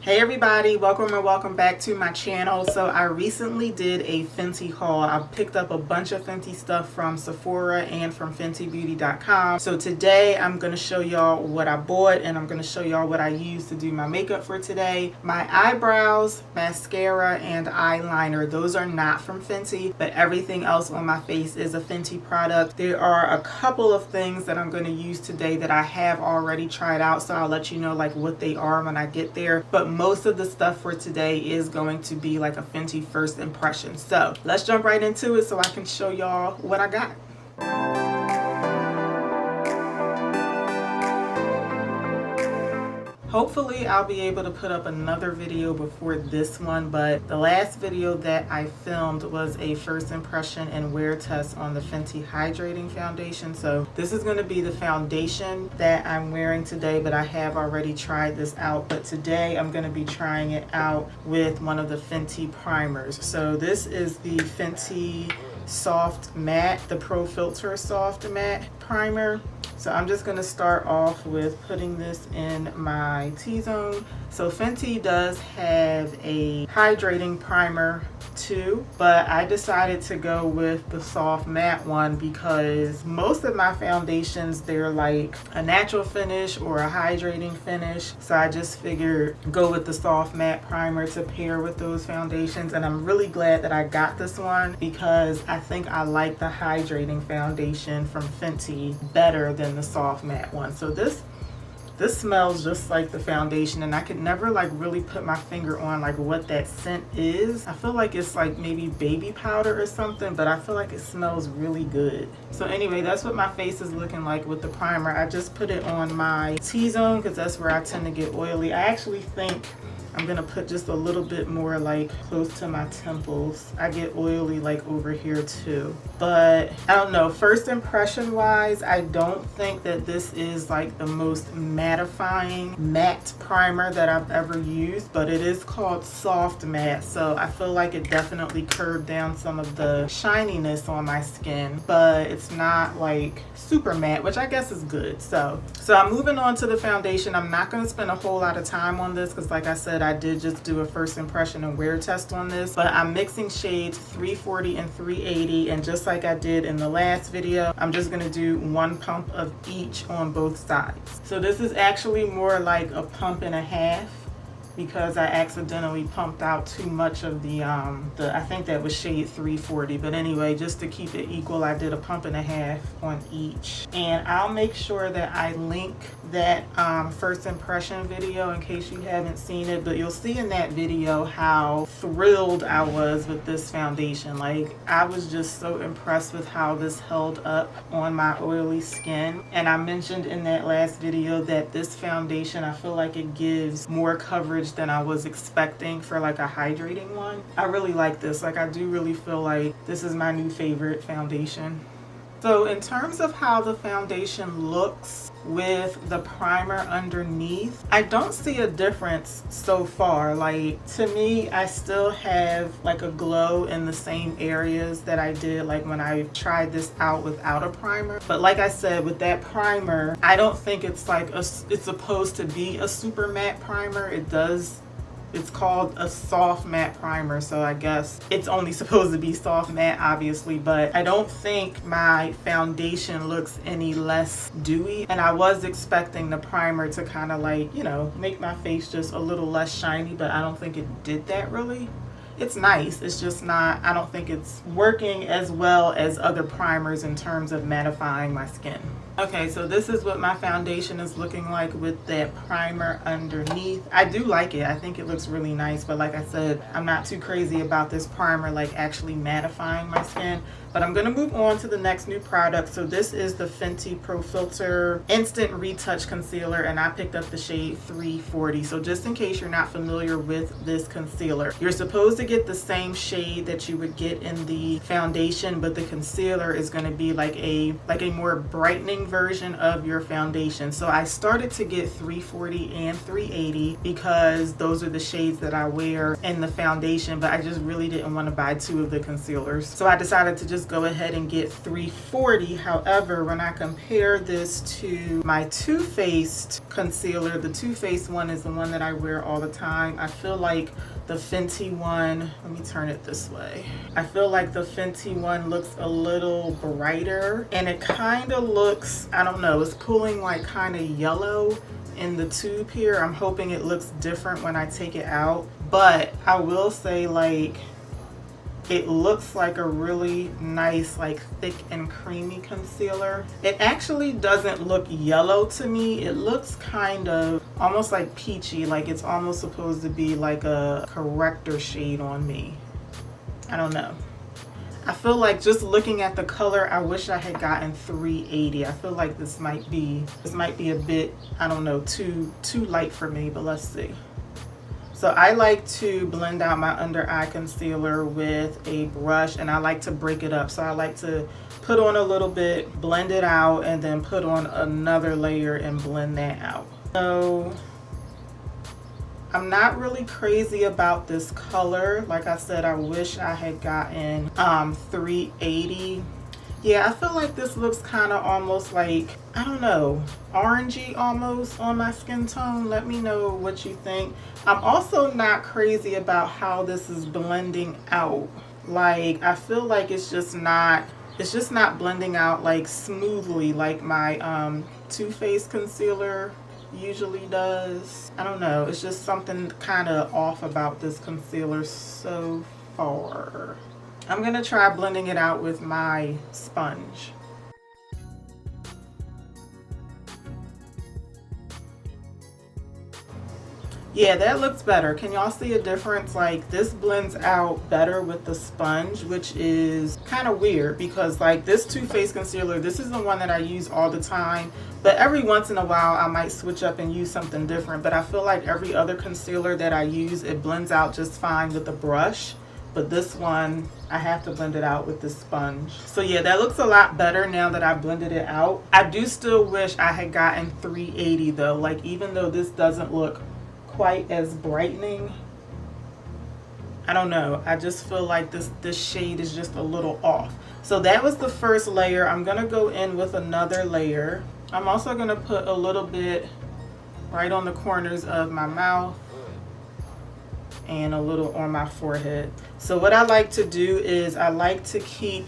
Hey everybody, welcome or welcome back to my channel. So I recently did a Fenty haul. I picked up a bunch of Fenty stuff from Sephora and from FentyBeauty.com. So today I'm going to show y'all what I bought and I'm going to show y'all what I used to do my makeup for today. My eyebrows, mascara, and eyeliner, those are not from Fenty, but everything else on my face is a Fenty product. There are a couple of things that I'm going to use today that I have already tried out, so I'll let you know like what they are when I get there. But most of the stuff for today is going to be like a Fenty first impression. So let's jump right into it so I can show y'all what I got. Hopefully I'll be able to put up another video before this one, but the last video that I filmed was a first impression and wear test on the Fenty Hydrating foundation. So this is going to be the foundation that I'm wearing today, but I have already tried this out. But today I'm going to be trying it out with one of the Fenty primers. So this is the Fenty Soft Matte, the Pro Filt'r Soft Matte Primer. So I'm just going to start off with putting this in my T-zone. So Fenty does have a hydrating primer too, but I decided to go with the soft matte one because most of my foundations, they're like a natural finish or a hydrating finish. So I just figured go with the soft matte primer to pair with those foundations. And I'm really glad that I got this one because I think I like the hydrating foundation from Fenty better than the soft matte one. So this smells just like the foundation, and I could never like really put my finger on like what that scent is. I feel like it's like maybe baby powder or something, but I feel like it smells really good. So anyway, that's what my face is looking like with the primer. I just put it on my T-zone because that's where I tend to get oily. I actually think I'm gonna put just a little bit more like close to my temples. I get oily like over here too. But I don't know, first impression wise, I don't think that this is like the most mattifying matte primer that I've ever used, but it is called soft matte. So I feel like it definitely curved down some of the shininess on my skin, but it's not like super matte, which I guess is good. So I'm moving on to the foundation. I'm not gonna spend a whole lot of time on this because like I said, I did just do a first impression and wear test on this, but I'm mixing shades 340 and 380, and just like I did in the last video, I'm just gonna do one pump of each on both sides. So this is actually more like a pump and a half because I accidentally pumped out too much of the I think that was shade 340, but anyway, just to keep it equal, I did a pump and a half on each. And I'll make sure that I link that first impression video in case you haven't seen it, but you'll see in that video how thrilled I was with this foundation. Like, I was just so impressed with how this held up on my oily skin. And I mentioned in that last video that this foundation, I feel like it gives more coverage than I was expecting for like a hydrating one. I really like this. Like, I do really feel like this is my new favorite foundation. So in terms of how the foundation looks with the primer underneath, I don't see a difference so far. Like, to me, I still have like a glow in the same areas that I did like when I tried this out without a primer. But like I said, with that primer, I don't think it's like it's supposed to be a super matte primer. It's called a soft matte primer, so I guess it's only supposed to be soft matte, obviously, but I don't think my foundation looks any less dewy. And I was expecting the primer to kind of like, you know, make my face just a little less shiny, but I don't think it did that really. It's nice, it's just not, I don't think it's working as well as other primers in terms of mattifying my skin. Okay, so this is what my foundation is looking like with that primer underneath. I do like it. I think it looks really nice, but like I said, I'm not too crazy about this primer like actually mattifying my skin. But I'm gonna move on to the next new product. So this is the Fenty Pro Filt'r Instant Retouch Concealer, and I picked up the shade 340. So just in case you're not familiar with this concealer, you're supposed to get the same shade that you would get in the foundation, but the concealer is gonna be like a more brightening version of your foundation. So I started to get 340 and 380 because those are the shades that I wear in the foundation, but I just really didn't want to buy 2 of the concealers. So I decided to just go ahead and get 340. However, when I compare this to my Too Faced concealer, the Too Faced one is the one that I wear all the time. I feel like the Fenty one, let me turn it this way. I feel like the Fenty one looks a little brighter, and it kind of looks, I don't know, it's pulling like kind of yellow in the tube here. I'm hoping it looks different when I take it out, but I will say, like, it looks like a really nice, like, thick and creamy concealer. It actually doesn't look yellow to me. It looks kind of almost like peachy, like it's almost supposed to be like a corrector shade on me. I don't know. I feel like just looking at the color, I wish I had gotten 380. I feel like this might be a bit, I don't know, too light for me, but let's see. So I like to blend out my under eye concealer with a brush, and I like to break it up. So I like to put on a little bit, blend it out, and then put on another layer and blend that out. So I'm not really crazy about this color. Like I said, I wish I had gotten 380. Yeah, I feel like this looks kind of almost like, I don't know, orangey almost on my skin tone. Let me know what you think. I'm also not crazy about how this is blending out. Like, I feel like it's just not blending out like smoothly like my Too Faced concealer usually does. I don't know, it's just something kind of off about this concealer so far. I'm gonna try blending it out with my sponge. Yeah, that looks better. Can y'all see a difference? Like, this blends out better with the sponge, which is kind of weird because, like, this Too Faced concealer, this is the one that I use all the time, but every once in a while I might switch up and use something different. But I feel like every other concealer that I use, it blends out just fine with the brush. But this one, I have to blend it out with the sponge. So yeah, that looks a lot better now that I blended it out. I do still wish I had gotten 380 though. Like, even though this doesn't look quite as brightening, I don't know, I just feel like this shade is just a little off. So that was the first layer. I'm gonna go in with another layer. I'm also gonna put a little bit right on the corners of my mouth and a little on my forehead. So what I like to do is I like to keep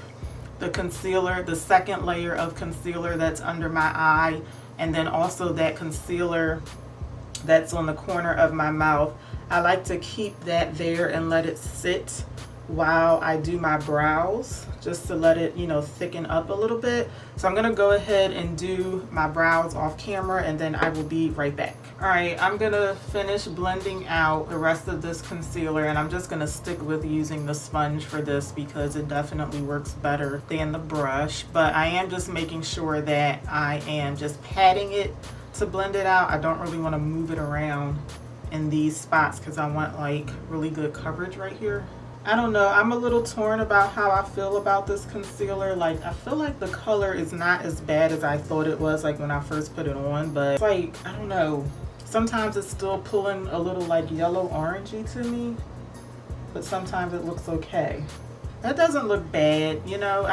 the concealer, the second layer of concealer that's under my eye, and then also that concealer that's on the corner of my mouth. I like to keep that there and let it sit while I do my brows, just to let it, you know, thicken up a little bit. So I'm gonna go ahead and do my brows off camera, and then I will be right back. All right, I'm gonna finish blending out the rest of this concealer, and I'm just gonna stick with using the sponge for this because it definitely works better than the brush. But I am just making sure that I am just patting it to blend it out. I don't really want to move it around in these spots because I want like really good coverage right here. I don't know, I'm a little torn about how I feel about this concealer. Like, I feel like the color is not as bad as I thought it was, like when I first put it on, but it's like, I don't know, sometimes it's still pulling a little like yellow orangey to me, but sometimes it looks okay. That doesn't look bad, you know.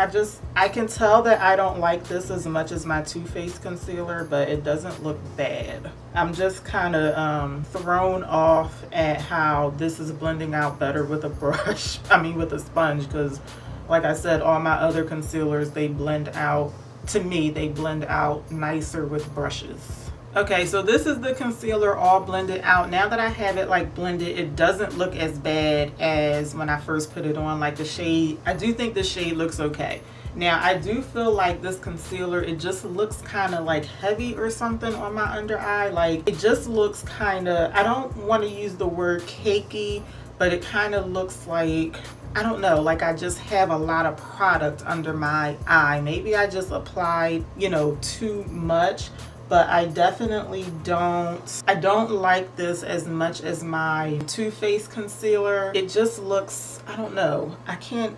I can tell that I don't like this as much as my Too Faced concealer, but it doesn't look bad. I'm just kind of thrown off at how this is blending out better with a brush, I mean with a sponge, because like I said, all my other concealers, they blend out, to me, they blend out nicer with brushes. Okay, so this is the concealer all blended out. Now that I have it like blended, it doesn't look as bad as when I first put it on. Like the shade, I do think the shade looks okay. Now I do feel like this concealer, it just looks kind of like heavy or something on my under eye. Like, it just looks kind of, I don't want to use the word cakey, but it kind of looks like, I don't know, like I just have a lot of product under my eye. Maybe I just applied, you know, too much. But I definitely I don't like this as much as my Too Faced concealer. It just looks, I don't know, I can't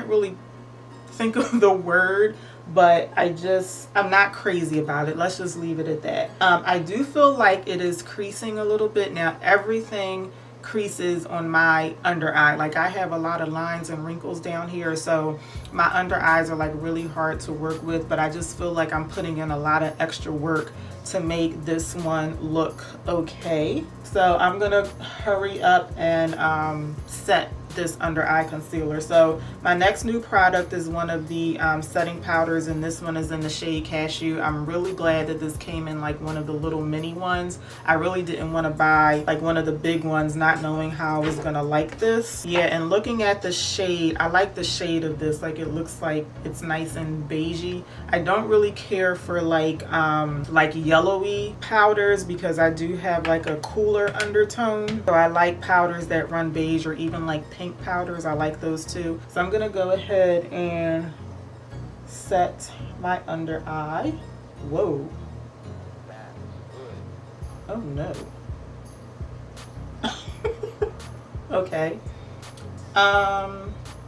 really think of the word, but I'm not crazy about it. Let's just leave it at that. I do feel like it is creasing a little bit. Now everything creases on my under eye. Like I have a lot of lines and wrinkles down here, so my under eyes are like really hard to work with, but I just feel like I'm putting in a lot of extra work to make this one look okay. So I'm gonna hurry up and set this under eye concealer. So my next new product is one of the setting powders, and this one is in the shade Cashew. I'm really glad that this came in like one of the little mini ones. I really didn't want to buy like one of the big ones, not knowing how I was gonna like this. Yeah, and looking at the shade, I like the shade of this. Like it looks like it's nice and beigey. I don't really care for like yellowy powders because I do have like a cooler undertone. So I like powders that run beige, or even like pink powders. I like those too. So I'm gonna go ahead and set my under eye. Whoa. Oh no. Okay.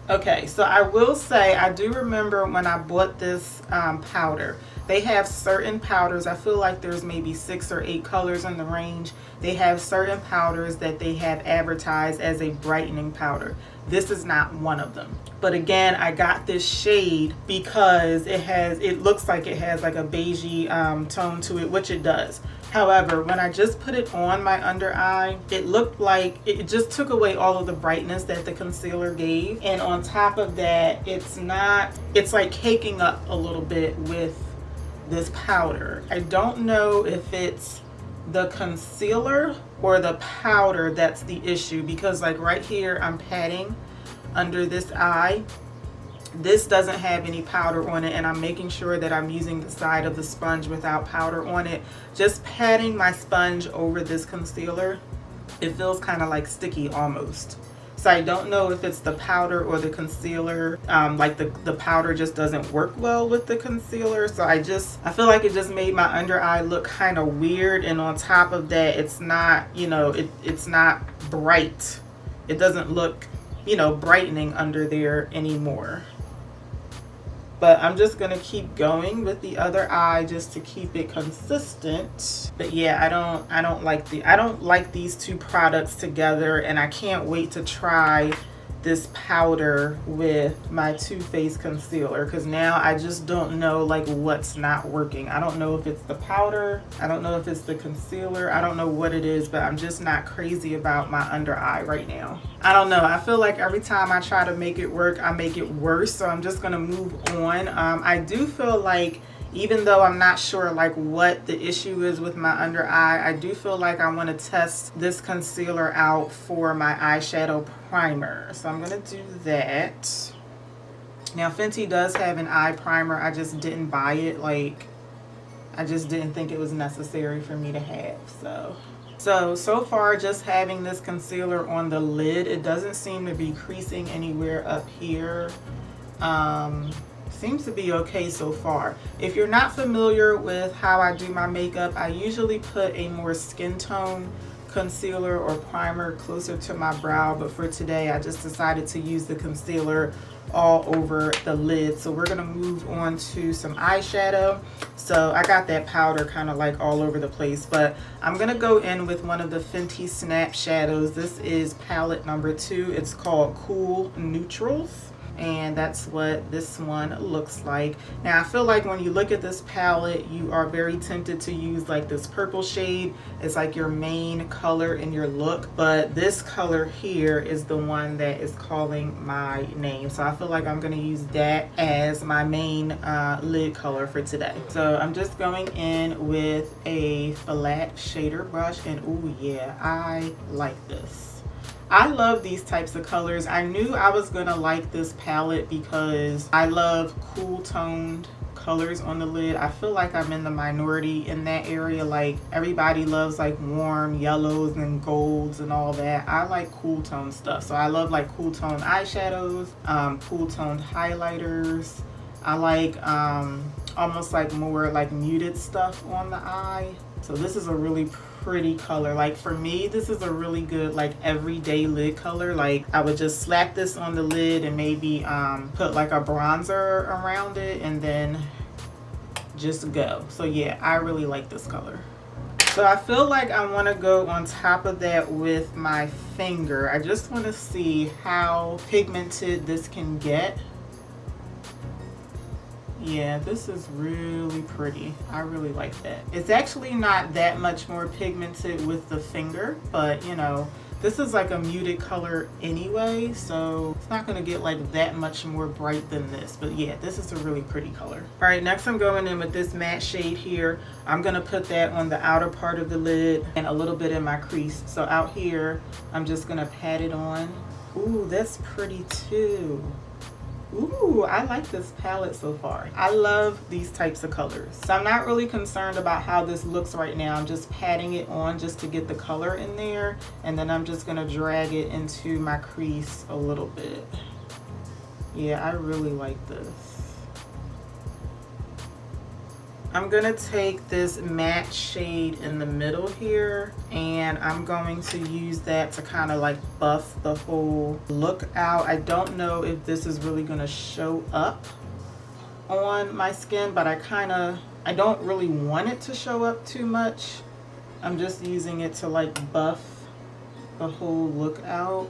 Okay, so I will say I do remember when I bought this powder. They have certain powders, I feel like there's maybe 6 or 8 colors in the range. They have certain powders that they have advertised as a brightening powder. This is not one of them. But again, I got this shade because it looks like it has like a beigey tone to it, which it does. However, when I just put it on my under eye, it looked like it just took away all of the brightness that the concealer gave. And on top of that, it's like caking up a little bit with this powder. I don't know if it's the concealer or the powder that's the issue, because like right here I'm patting under this eye. This doesn't have any powder on it, and I'm making sure that I'm using the side of the sponge without powder on it. Just patting my sponge over this concealer, it feels kind of like sticky almost. So I don't know if it's the powder or the concealer. Like the powder just doesn't work well with the concealer. So I feel like it just made my under eye look kind of weird. And on top of that, it's not, you know, it's not bright. It doesn't look, you know, brightening under there anymore. But I'm just gonna keep going with the other eye just to keep it consistent. But yeah, I don't like these two products together, and I can't wait to try this powder with my Too Faced concealer, because now I just don't know like what's not working. I don't know if it's the powder, I don't know if it's the concealer, I don't know what it is, but I'm just not crazy about my under eye right now. I don't know, I feel like every time I try to make it work, I make it worse. So I'm just gonna move on. I do feel like, even though I'm not sure like what the issue is with my under eye, I do feel like I want to test this concealer out for my eyeshadow primer. So I'm going to do that. Now Fenty does have an eye primer. I just didn't buy it. Like, I just didn't think it was necessary for me to have. So far, just having this concealer on the lid, it doesn't seem to be creasing anywhere up here. Seems to be okay so far. If you're not familiar with how I do my makeup, I usually put a more skin tone concealer or primer closer to my brow, but for today I just decided to use the concealer all over the lid. So we're gonna move on to some eyeshadow. So I got that powder kind of like all over the place, but I'm gonna go in with one of the Fenty Snap Shadows. This is palette number 2. It's called Cool Neutrals, and that's what this one looks like. Now I feel like when you look at this palette, you are very tempted to use like this purple shade. It's like your main color in your look, but this color here is the one that is calling my name. So I feel like I'm gonna use that as my main lid color for today. So I'm just going in with a flat shader brush, and oh yeah, I like this. I love these types of colors. I knew I was gonna like this palette because I love cool toned colors on the lid. I feel like I'm in the minority in that area. Like everybody loves like warm yellows and golds and all that. I like cool tone stuff. So I love like cool tone eyeshadows, cool toned highlighters. I like almost like more like muted stuff on the eye. So this is a really pretty color. Like for me, this is a really good like everyday lid color. Like I would just slap this on the lid and maybe put like a bronzer around it and then just go. So yeah, I really like this color. So I feel like I want to go on top of that with my finger. I just want to see how pigmented this can get. Yeah, this is really pretty. I really like that. It's actually not that much more pigmented with the finger, but you know, this is like a muted color anyway, so it's not gonna get like that much more bright than this. But yeah, this is a really pretty color. All right, next I'm going in with this matte shade here. I'm gonna put that on the outer part of the lid and a little bit in my crease. So out here, I'm just gonna pat it on. Ooh, that's pretty too. Ooh, I like this palette so far. I love these types of colors. So I'm not really concerned about how this looks right now. I'm just patting it on just to get the color in there. And then I'm just gonna drag it into my crease a little bit. Yeah, I really like this. I'm gonna take this matte shade in the middle here and I'm going to use that to kind of like buff the whole look out. I don't know if this is really gonna show up on my skin, but I don't really want it to show up too much. I'm just using it to like buff the whole look out.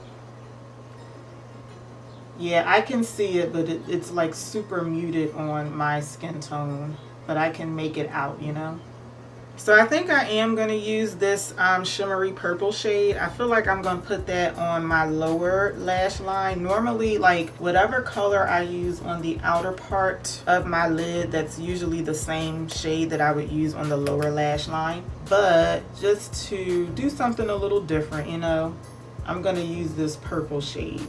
Yeah, I can see it, but it's like super muted on my skin tone. But I can make it out, you know. So I think I am going to use this shimmery purple shade. I feel like I'm going to put that on my lower lash line. Normally, like whatever color I use on the outer part of my lid, that's usually the same shade that I would use on the lower lash line. But just to do something a little different, you know, I'm going to use this purple shade.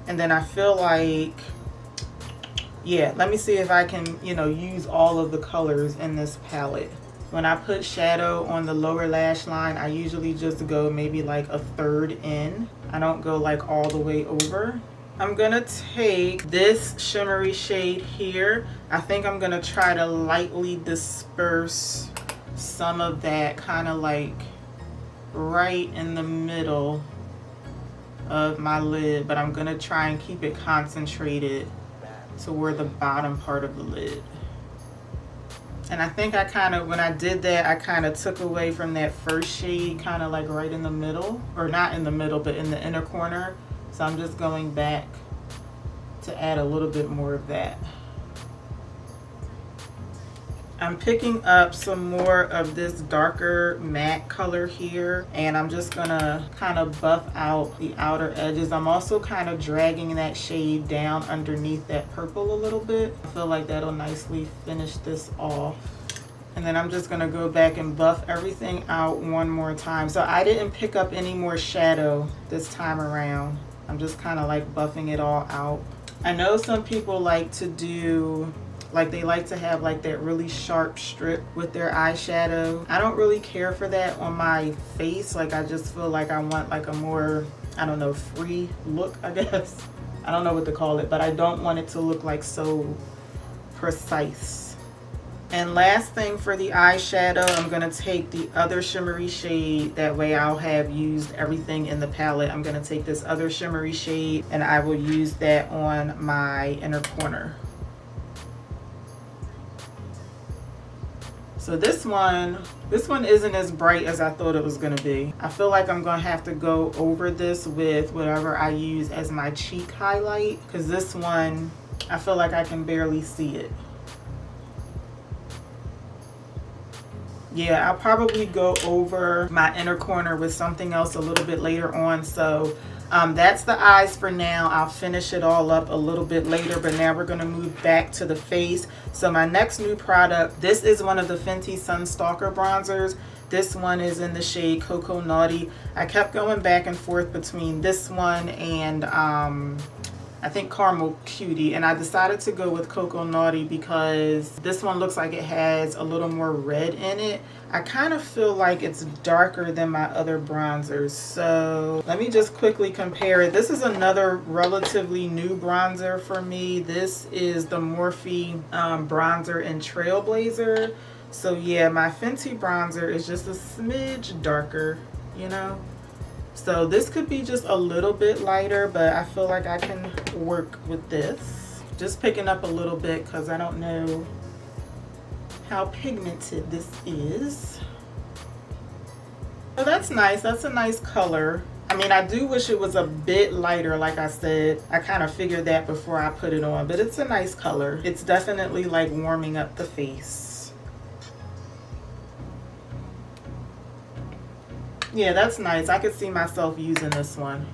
And then I feel like, yeah, let me see if I can, you know, use all of the colors in this palette. When I put shadow on the lower lash line, I usually just go maybe like a third in. I don't go like all the way over. I'm gonna take this shimmery shade here. I think I'm gonna try to lightly disperse some of that kind of like right in the middle of my lid, but I'm gonna try and keep it concentrated toward the bottom part of the lid. And I think I kind of, when I did that, I kind of took away from that first shade kind of like right in the middle, or not in the middle, but in the inner corner. So I'm just going back to add a little bit more of that. I'm picking up some more of this darker matte color here, and I'm just gonna kind of buff out the outer edges. I'm also kind of dragging that shade down underneath that purple a little bit. I feel like that'll nicely finish this off. And then I'm just gonna go back and buff everything out one more time. So I didn't pick up any more shadow this time around. I'm just kind of like buffing it all out. I know some people like to do, like they like to have like that really sharp strip with their eyeshadow. I don't really care for that on my face. Like I just feel like I want like a more, I don't know, free look, I guess. I don't know what to call it, but I don't want it to look like so precise. And last thing for the eyeshadow, I'm gonna take the other shimmery shade. That way I'll have used everything in the palette. I'm gonna take this other shimmery shade and I will use that on my inner corner. So this one isn't as bright as I thought it was gonna be. I feel like I'm gonna have to go over this with whatever I use as my cheek highlight, because this one, I feel like I can barely see it. Yeah, I'll probably go over my inner corner with something else a little bit later on. So that's the eyes for now. I'll finish it all up a little bit later, but now we're gonna move back to the face. So my next new product, this is one of the Fenty Stalk'r bronzers. This one is in the shade Coco Naughty. I kept going back and forth between this one and I think Caramel Cutie, and I decided to go with Coco Naughty because this one looks like it has a little more red in it. I kind of feel like it's darker than my other bronzers, so let me just quickly compare it. This is another relatively new bronzer for me. This is the Morphe bronzer in Trailblazer. So yeah, my Fenty bronzer is just a smidge darker, you know. So this could be just a little bit lighter, but I feel like I can work with this. Just picking up a little bit because I don't know how pigmented this is. So that's nice. That's a nice color. I mean, I do wish it was a bit lighter, like I said. I kind of figured that before I put it on, but it's a nice color. It's definitely like warming up the face. Yeah, that's nice. I could see myself using this one.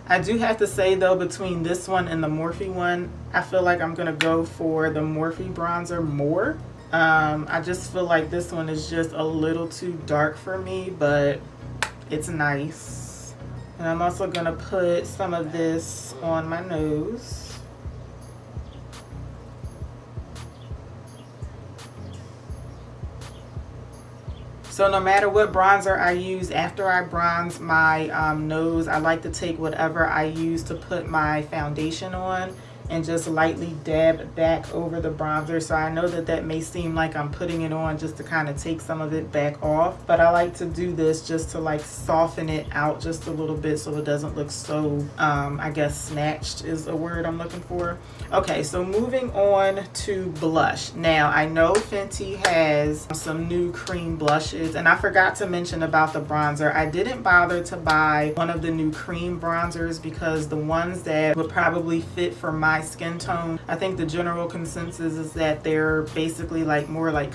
I do have to say though, between this one and the Morphe one, I feel like I'm gonna go for the Morphe bronzer more. I just feel like this one is just a little too dark for me, but it's nice. And I'm also gonna put some of this on my nose. So no matter what bronzer I use, after I bronze my nose, I like to take whatever I use to put my foundation on and just lightly dab back over the bronzer. So I know that that may seem like I'm putting it on just to kind of take some of it back off, but I like to do this just to like soften it out just a little bit so it doesn't look so I guess snatched is a word I'm looking for. Okay, so moving on to blush. Now I know Fenty has some new cream blushes, and I forgot to mention about the bronzer. I didn't bother to buy one of the new cream bronzers because the ones that would probably fit for my skin tone, I think the general consensus is that they're basically like more like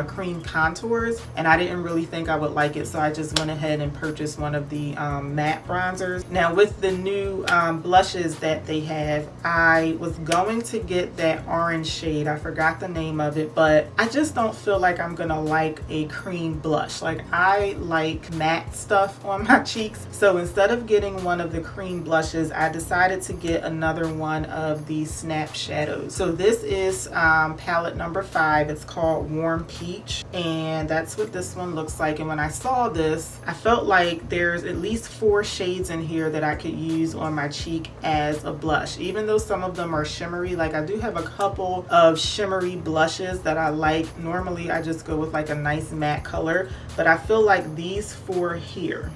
cream contours, and I didn't really think I would like it, so I just went ahead and purchased one of the matte bronzers. Now with the new blushes that they have, I was going to get that orange shade. I forgot the name of it, but I just don't feel like I'm gonna like a cream blush. Like I like matte stuff on my cheeks, so instead of getting one of the cream blushes, I decided to get another one of the Snap Shadows. So this is palette number 5. It's called Warm Peach, and that's what this one looks like. And when I saw this, I felt like there's at least 4 shades in here that I could use on my cheek as a blush, even though some of them are shimmery. Like I do have a couple of shimmery blushes that I like. Normally I just go with like a nice matte color, but I feel like these 4 here,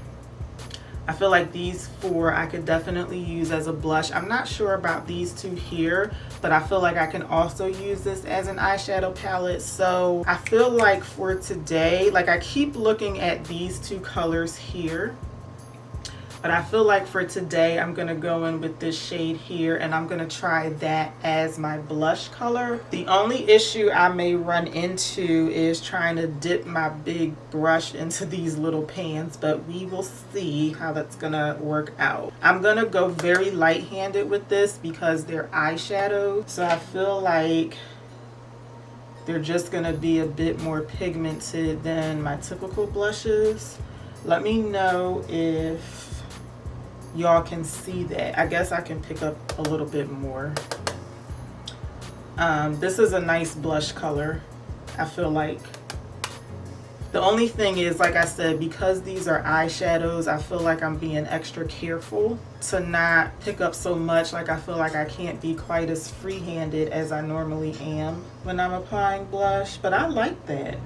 I feel like these 4 I could definitely use as a blush. I'm not sure about these 2 here, but I feel like I can also use this as an eyeshadow palette. So I feel like for today, like I keep looking at these 2 colors here, but I feel like for today I'm gonna go in with this shade here, and I'm gonna try that as my blush color. The only issue I may run into is trying to dip my big brush into these little pans, but we will see how that's gonna work out. I'm gonna go very light-handed with this because they're eyeshadow, so I feel like they're just gonna be a bit more pigmented than my typical blushes. Let me know if y'all can see that. I guess I can pick up a little bit more. This is a nice blush color, I feel like. The only thing is, like I said, because these are eyeshadows, I feel like I'm being extra careful to not pick up so much. Like I feel like I can't be quite as free-handed as I normally am when I'm applying blush, but I like that.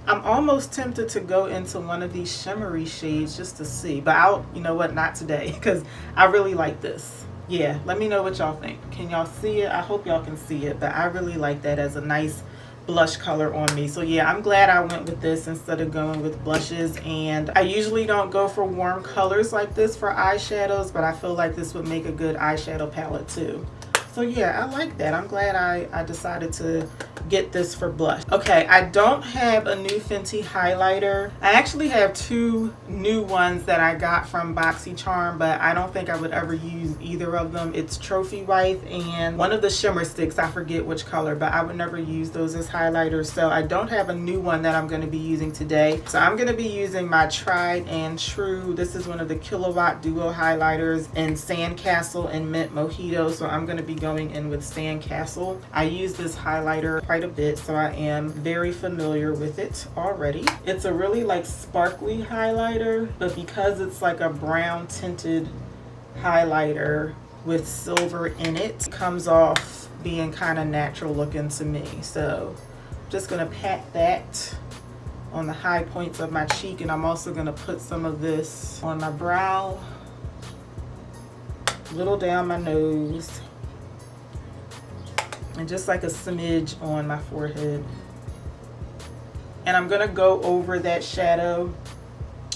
I'm almost tempted to go into one of these shimmery shades just to see, but I'll, you know what, not today, because I really like this. Yeah, let me know what y'all think. Can y'all see it? I hope y'all can see it, but I really like that as a nice blush color on me. So yeah, I'm glad I went with this instead of going with blushes. And I usually don't go for warm colors like this for eyeshadows, but I feel like this would make a good eyeshadow palette too. So yeah, I like that. I'm glad I decided to get this for blush. Okay, I don't have a new Fenty highlighter. I actually have 2 new ones that I got from BoxyCharm, but I don't think I would ever use either of them. It's Trophy Wife and one of the shimmer sticks. I forget which color, but I would never use those as highlighters. So I don't have a new one that I'm going to be using today. So I'm going to be using my tried and true. This is one of the Killawatt Duo highlighters in Sandcastle and Mint Mojito. So I'm going to be going in with Sandcastle. I use this highlighter quite a bit, so I am very familiar with it already. It's a really like sparkly highlighter, but because it's like a brown tinted highlighter with silver in it, it comes off being kind of natural looking to me. So Just gonna pat that on the high points of my cheek, and I'm also gonna put some of this on my brow, a little down my nose, and just like a smidge on my forehead. And I'm gonna go over that shadow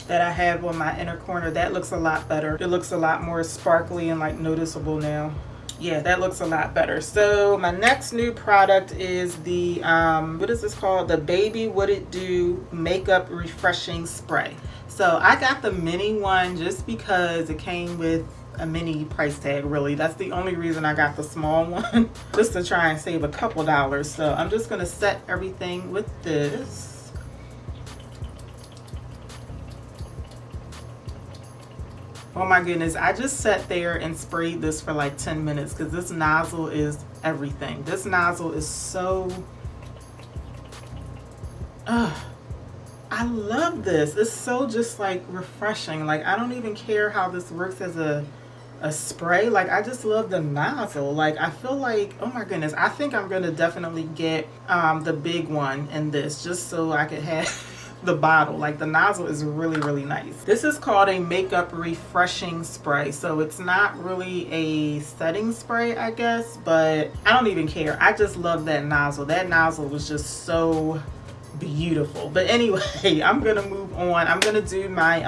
that I have on my inner corner. That looks a lot better. It looks a lot more sparkly and like noticeable now. Yeah, that looks a lot better. So my next new product is the what is this called? The Baby What It Do Makeup Refreshing Spray. So I got the mini one just because it came with a mini price tag, really. That's the only reason I got the small one, just to try and save a couple dollars. So I'm just gonna set everything with this. Oh my goodness, I just sat there and sprayed this for like 10 minutes because this nozzle is everything. This nozzle is so, I love this. It's so just like refreshing. Like, I don't even care how this works as a spray. Like, I just love the nozzle. Like, I feel like, oh my goodness, I think I'm gonna definitely get the big one in this just so I could have the bottle. Like, the nozzle is really, really nice. This is called a makeup refreshing spray, so it's not really a setting spray, I guess, but I don't even care. I just love that nozzle. That nozzle was just so beautiful. But anyway, I'm gonna move on. I'm gonna do my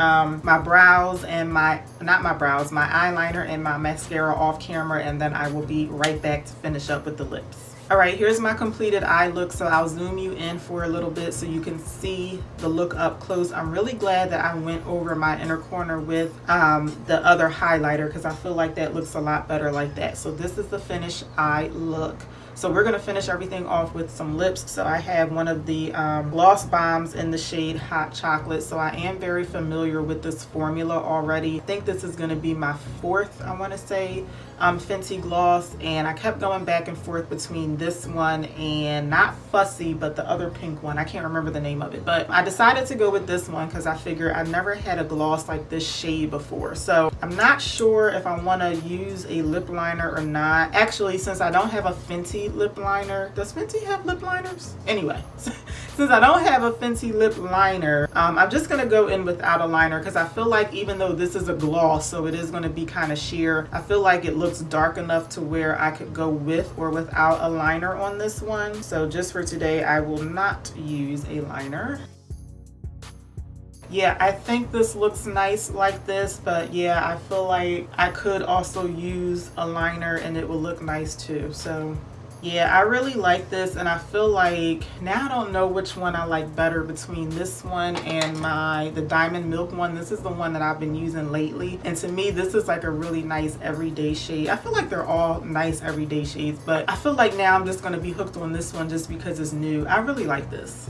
my brows and my eyeliner and my mascara off camera, and then I will be right back to finish up with the lips. All right, here's my completed eye look. So I'll zoom you in for a little bit so you can see the look up close. I'm really glad that I went over my inner corner with the other highlighter because I feel like that looks a lot better like that. So this is the finished eye look. So we're gonna finish everything off with some lips. So I have one of the gloss bombs in the shade Hot Chocolate. So I am very familiar with this formula already. I think this is gonna be my fourth, I wanna say, Fenty gloss, and I kept going back and forth between this one and not Fussy, but the other pink one. I can't remember the name of it, but I decided to go with this one because I figured I never had a gloss like this shade before. So I'm not sure if I want to use a lip liner or not. Actually, since I don't have a Fenty lip liner, does Fenty have lip liners? Anyway, since I don't have a Fenty lip liner, I'm just gonna go in without a liner because I feel like even though this is a gloss, so it is going to be kind of sheer, I feel like it looks dark enough to where I could go with or without a liner on this one. So just for today, I will not use a liner. Yeah, I think this looks nice like this, but yeah, I feel like I could also use a liner and it will look nice too. So yeah, I really like this, and I feel like now I don't know which one I like better between this one and the Diamond Milk one. This is the one that I've been using lately, and to me this is like a really nice everyday shade. I feel like they're all nice everyday shades, but I feel like now I'm just going to be hooked on this one just because it's new. I really like this.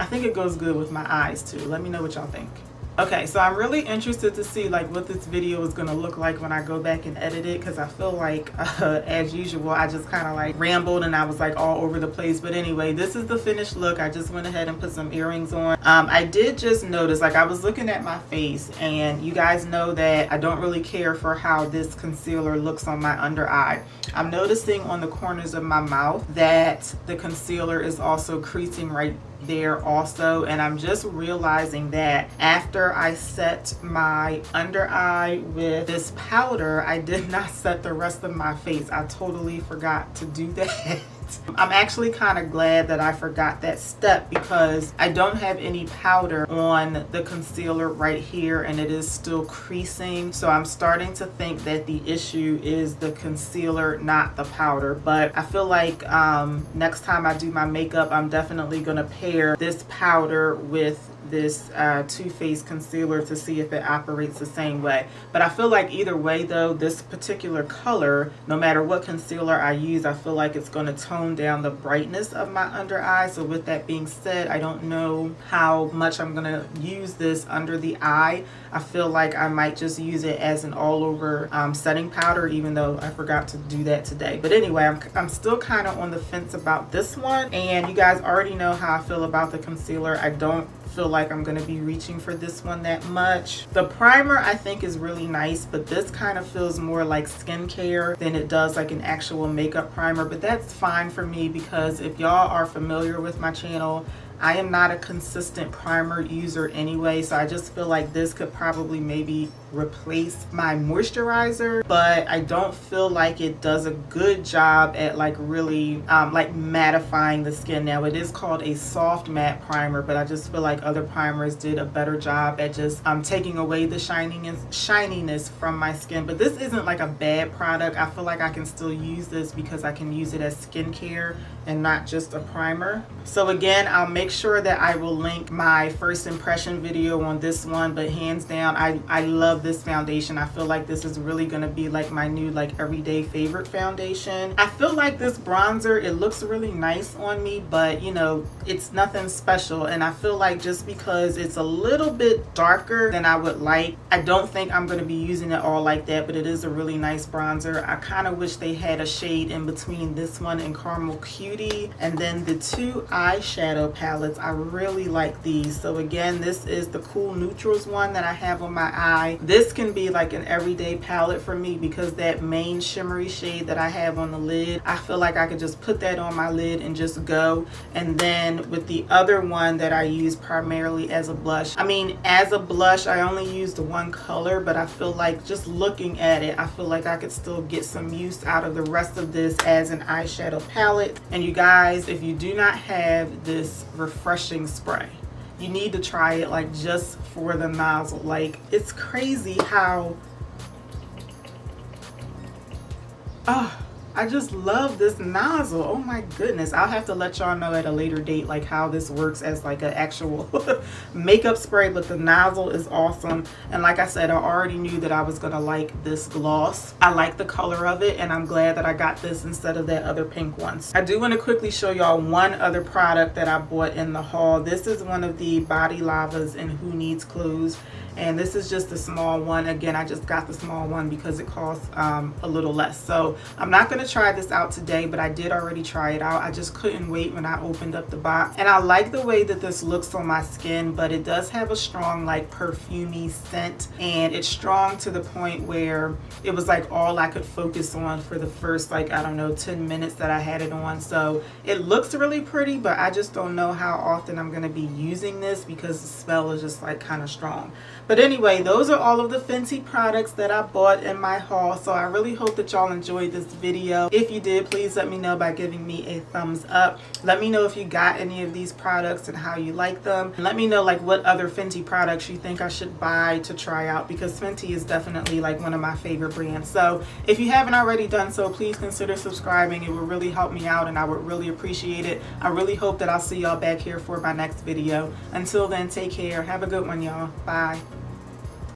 I think it goes good with my eyes too. Let me know what y'all think. Okay, so I'm really interested to see like what this video is gonna look like when I go back and edit it, because I feel like as usual I just kind of like rambled and I was like all over the place. But anyway, this is the finished look. I just went ahead and put some earrings on. I did just notice, like I was looking at my face, and you guys know that I don't really care for how this concealer looks on my under eye. I'm noticing on the corners of my mouth that the concealer is also creasing right there also, and I'm just realizing that after I set my under eye with this powder, I did not set the rest of my face. I totally forgot to do that. I'm actually kind of glad that I forgot that step because I don't have any powder on the concealer right here and it is still creasing. So I'm starting to think that the issue is the concealer, not the powder. But I feel like next time I do my makeup, I'm definitely going to pair this powder with this Too Faced concealer to see if it operates the same way. But I feel like either way though, this particular color, no matter what concealer I use, I feel like it's going to tone down the brightness of my under eye. So with that being said, I don't know how much I'm going to use this under the eye. I feel like I might just use it as an all over setting powder, even though I forgot to do that today. But anyway, I'm still kind of on the fence about this one, and you guys already know how I feel about the concealer. I don't feel like I'm going to be reaching for this one that much. The primer I think is really nice, but this kind of feels more like skincare than it does like an actual makeup primer, but that's fine for me because if y'all are familiar with my channel, I am not a consistent primer user anyway, so I just feel like this could probably maybe replace my moisturizer, but I don't feel like it does a good job at like really like mattifying the skin. Now it is called a soft matte primer, but I just feel like other primers did a better job at just taking away the shininess from my skin. But this isn't like a bad product. I feel like I can still use this because I can use it as skincare and not just a primer. So again, I'll make sure that I will link my first impression video on this one, but hands down, I love this foundation. I feel like this is really going to be like my new like everyday favorite foundation. I feel like this bronzer, it looks really nice on me, but you know, it's nothing special, and I feel like just because it's a little bit darker than I would like, I don't think I'm going to be using it all like that, but it is a really nice bronzer. I kind of wish they had a shade in between this one and Caramel Cutie, and then the two eyeshadow palettes, I really like these. So again, this is the Cool Neutrals one that I have on my eye. This can be like an everyday palette for me because that main shimmery shade that I have on the lid, I feel like I could just put that on my lid and just go. And then with the other one that I use primarily as a blush, I mean as a blush I only used one color, but I feel like just looking at it, I feel like I could still get some use out of the rest of this as an eyeshadow palette. And you guys, if you do not have this refreshing spray, you need to try it, like just for the nozzle. Like it's crazy how I just love this nozzle. Oh my goodness. I'll have to let y'all know at a later date like how this works as like an actual makeup spray, but the nozzle is awesome. And like I said, I already knew that I was gonna like this gloss. I like the color of it, and I'm glad that I got this instead of that other pink one. I do want to quickly show y'all one other product that I bought in the haul. This is one of the Body Lavas in Who Needs Clothes, and this is just a small one. Again, I just got the small one because it costs a little less. So I'm not going to try this out today, but I did already try it out. I just couldn't wait when I opened up the box, and I like the way that this looks on my skin, but it does have a strong like perfumey scent, and it's strong to the point where it was like all I could focus on for the first like, I don't know, 10 minutes that I had it on. So it looks really pretty, but I just don't know how often I'm going to be using this because the smell is just like kind of strong. But anyway, those are all of the Fenty products that I bought in my haul. So I really hope that y'all enjoyed this video. If you did, please let me know by giving me a thumbs up. Let me know if you got any of these products and how you like them. And let me know like what other Fenty products you think I should buy to try out, because Fenty is definitely like one of my favorite brands. So if you haven't already done so, please consider subscribing. It would really help me out and I would really appreciate it. I really hope that I'll see y'all back here for my next video. Until then, take care. Have a good one, y'all. Bye.